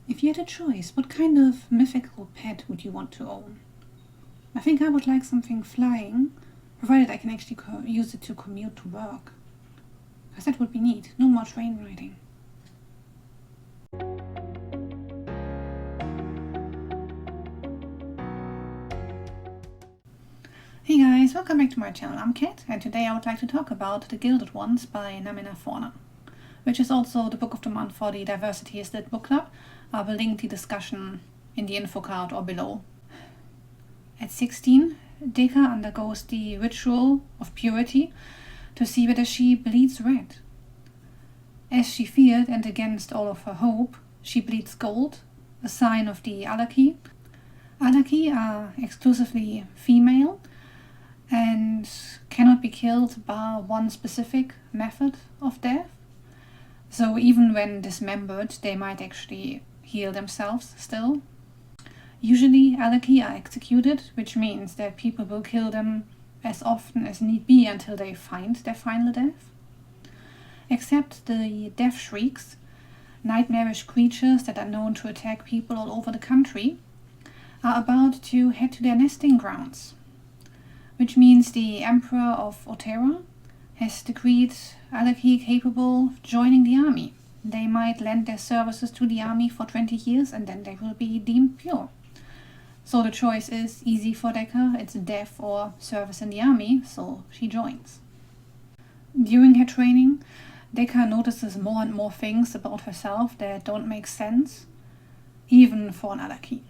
If you had a choice, what kind of mythical pet would you want to own? I think I would like something flying, provided I can actually use it to commute to work. Because that would be neat. No more train riding. Hey guys, welcome back to my channel. I'm Kat, and today I would like to talk about The Gilded Ones by Namina Forna, which is also the book of the month for the Diversity is Lit book club. I will link the discussion in the info card or below. At 16, Deka undergoes the ritual of purity to see whether she bleeds red. As she feared and against all of her hope, she bleeds gold, a sign of the Alaki. Alaki are exclusively female and cannot be killed by one specific method of death. So even when dismembered, they might actually heal themselves still. Usually Alaki are executed, which means that people will kill them as often as need be until they find their final death. Except the death shrieks, nightmarish creatures that are known to attack people all over the country, are about to head to their nesting grounds. Which means the Emperor of Otera has decreed Alaki capable of joining the army. They might lend their services to the army for 20 years and then they will be deemed pure. So the choice is easy for Deka, it's death or service in the army, so she joins. During her training, Deka notices more and more things about herself that don't make sense, even for an Alaki.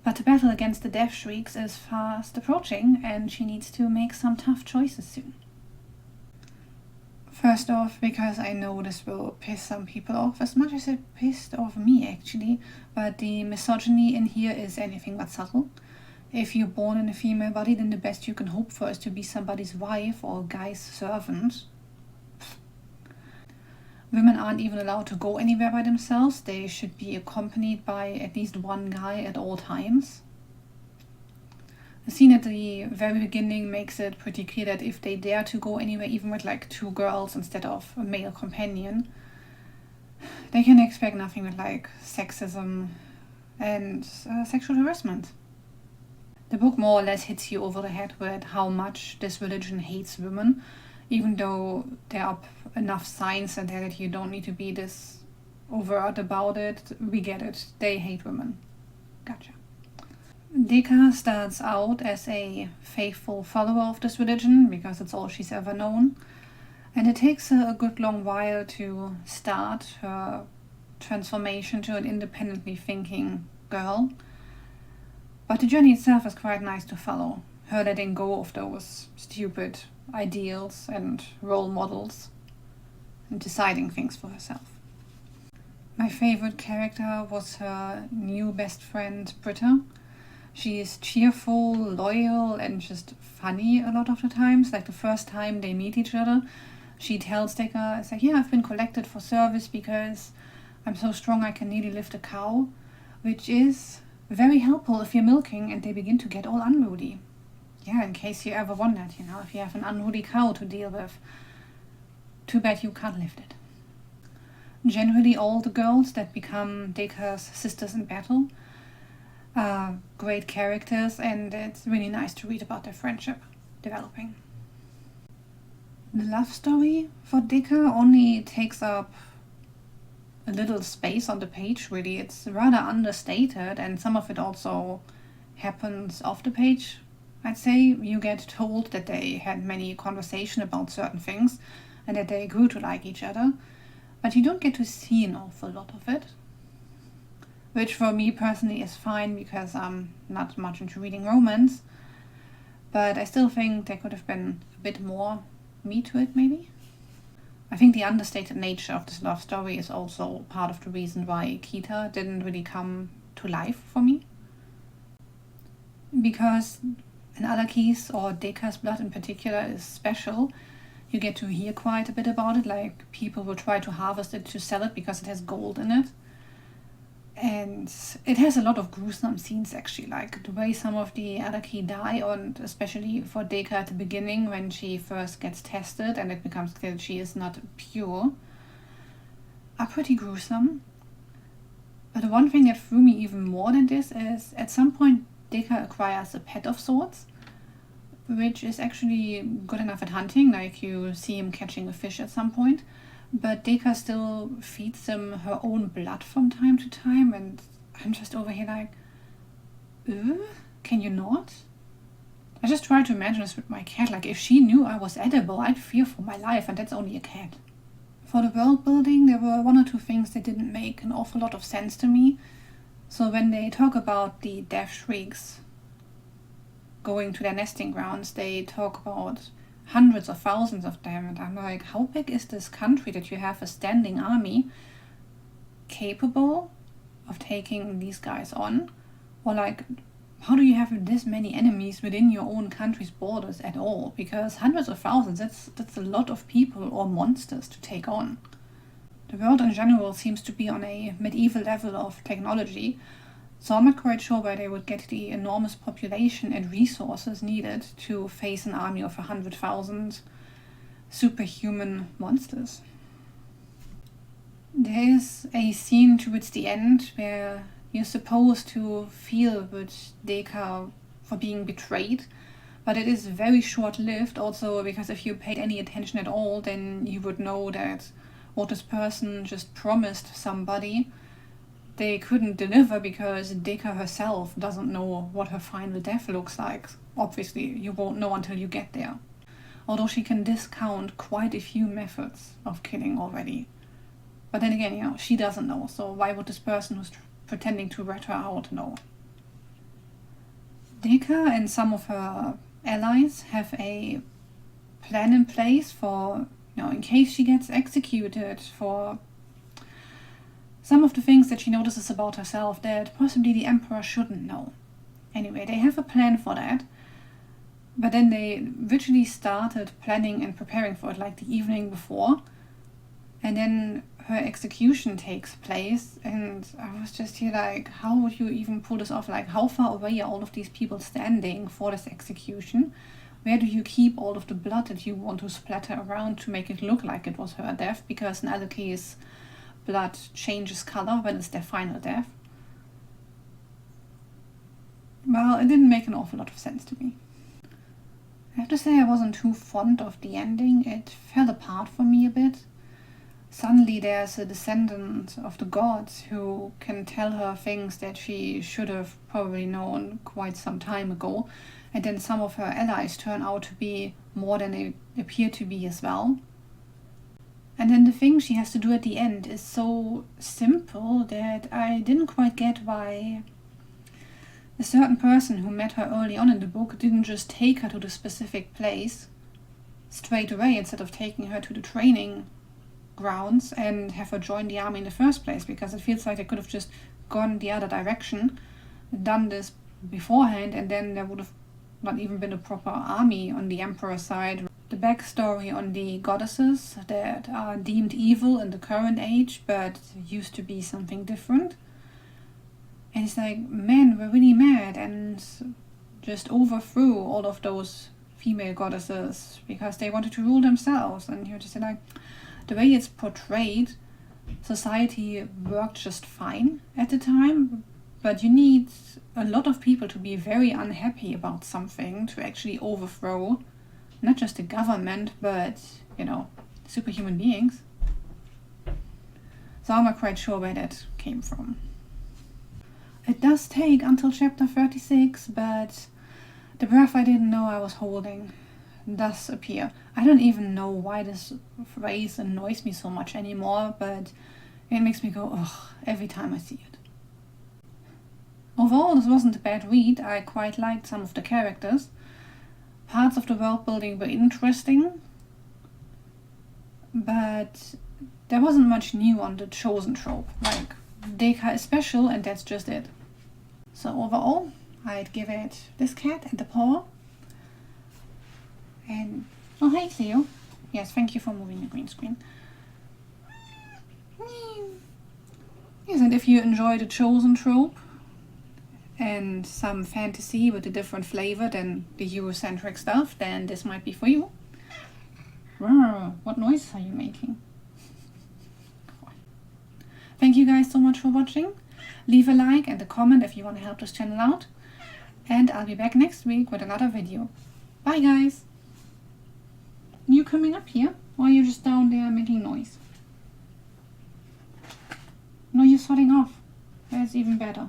But the battle against the death shrieks is fast approaching and she needs to make some tough choices soon. First off, because I know this will piss some people off, as much as it pissed off me actually, but the misogyny in here is anything but subtle. If you're born in a female body, then the best you can hope for is to be somebody's wife or guy's servant. Women aren't even allowed to go anywhere by themselves. They should be accompanied by at least one guy at all times. The scene at the very beginning makes it pretty clear that if they dare to go anywhere, even with like two girls instead of a male companion, they can expect nothing but like sexism and sexual harassment. The book more or less hits you over the head with how much this religion hates women, even though there are enough signs and that you don't need to be this overt about it. We get it. They hate women. Gotcha. Deka starts out as a faithful follower of this religion because it's all she's ever known. And it takes her a good long while to start her transformation to an independently thinking girl. But the journey itself is quite nice to follow. Her letting go of those stupid ideals and role models and deciding things for herself. My favorite character was her new best friend Britta. She is cheerful, loyal and just funny a lot of the times. Like the first time they meet each other, she tells Deka, it's like, yeah, I've been collected for service because I'm so strong I can nearly lift a cow, which is very helpful if you're milking and they begin to get all unruly. Yeah, in case you ever wondered, if you have an unruly cow to deal with, too bad you can't lift it. Generally, all the girls that become Deka's sisters in battle are great characters, and it's really nice to read about their friendship developing. The love story for Deka only takes up a little space on the page, really. It's rather understated, and some of it also happens off the page. I'd say you get told that they had many conversations about certain things and that they grew to like each other, but you don't get to see an awful lot of it. Which for me personally is fine because I'm not much into reading romance, but I still think there could have been a bit more meat to it maybe. I think the understated nature of this love story is also part of the reason why Kita didn't really come to life for me. Because in Alaki's or Deka's blood in particular is special, you get to hear quite a bit about it, like people will try to harvest it to sell it because it has gold in it. And it has a lot of gruesome scenes actually, like the way some of the Alaki die, and especially for Deka at the beginning when she first gets tested and it becomes clear that she is not pure, are pretty gruesome. But The one thing that threw me even more than this is at some point Deka acquires a pet of sorts, which is actually good enough at hunting, like you see him catching a fish at some point, but Deka still feeds them her own blood from time to time, and I'm just over here like, can you not? I just try to imagine this with my cat, like if she knew I was edible, I'd fear for my life, and that's only a cat. For the world building, there were one or two things that didn't make an awful lot of sense to me. So when they talk about the death shrieks going to their nesting grounds, they talk about hundreds of thousands of them, and I'm like, how big is this country that you have a standing army capable of taking these guys on? Or like, how do you have this many enemies within your own country's borders at all? Because hundreds of thousands, that's a lot of people or monsters to take on. The world in general seems to be on a medieval level of technology, so I'm not quite sure where they would get the enormous population and resources needed to face an army of 100,000 superhuman monsters. There is a scene towards the end where you're supposed to feel with Deka for being betrayed, but it is very short-lived also, because if you paid any attention at all, then you would know that what this person just promised somebody, they couldn't deliver because Deka herself doesn't know what her final death looks like. Obviously, you won't know until you get there. Although she can discount quite a few methods of killing already. But then again, you know, she doesn't know, so why would this person who's pretending to rat her out know? Deka and some of her allies have a plan in place for, you know, in case she gets executed for some of the things that she notices about herself that possibly the Emperor shouldn't know. Anyway, they have a plan for that, but then they literally started planning and preparing for it like the evening before, and then her execution takes place, and I was just here like, how would you even pull this off? Like, how far away are all of these people standing for this execution? Where do you keep all of the blood that you want to splatter around to make it look like it was her death? Because in Alaki's blood changes color when it's their final death. Well, it didn't make an awful lot of sense to me. I have to say I wasn't too fond of the ending. It fell apart for me a bit. Suddenly there's a descendant of the gods who can tell her things that she should have probably known quite some time ago, and then some of her allies turn out to be more than they appear to be as well. And then the thing she has to do at the end is so simple that I didn't quite get why a certain person who met her early on in the book didn't just take her to the specific place straight away instead of taking her to the training grounds and have her join the army in the first place, because it feels like they could have just gone the other direction, done this beforehand, and then there would have not even been a proper army on the Emperor's side. The backstory on the goddesses that are deemed evil in the current age but used to be something different. And it's like, men were really mad and just overthrew all of those female goddesses because they wanted to rule themselves. And you're just like, the way it's portrayed, society worked just fine at the time, but you need a lot of people to be very unhappy about something to actually overthrow not just the government, but, you know, superhuman beings. So I'm not quite sure where that came from. It does take until chapter 36, but the breath I didn't know I was holding does appear. I don't even know why this phrase annoys me so much anymore, but it makes me go, ugh, every time I see it. Overall, this wasn't a bad read. I quite liked some of the characters. Parts of the world building were interesting, but there wasn't much new on the chosen trope. Like, Deka is special and that's just it. So overall, I'd give it this cat and the paw. And, oh hey Cleo. Yes, thank you for moving the green screen. Yes, and if you enjoy the chosen trope, and some fantasy with a different flavor than the Eurocentric stuff, then this might be for you. What noise are you making? Thank you guys so much for watching. Leave a like and a comment if you want to help this channel out. And I'll be back next week with another video. Bye guys! You coming up here? Or are you just down there making noise? No, you're sorting off. That's even better.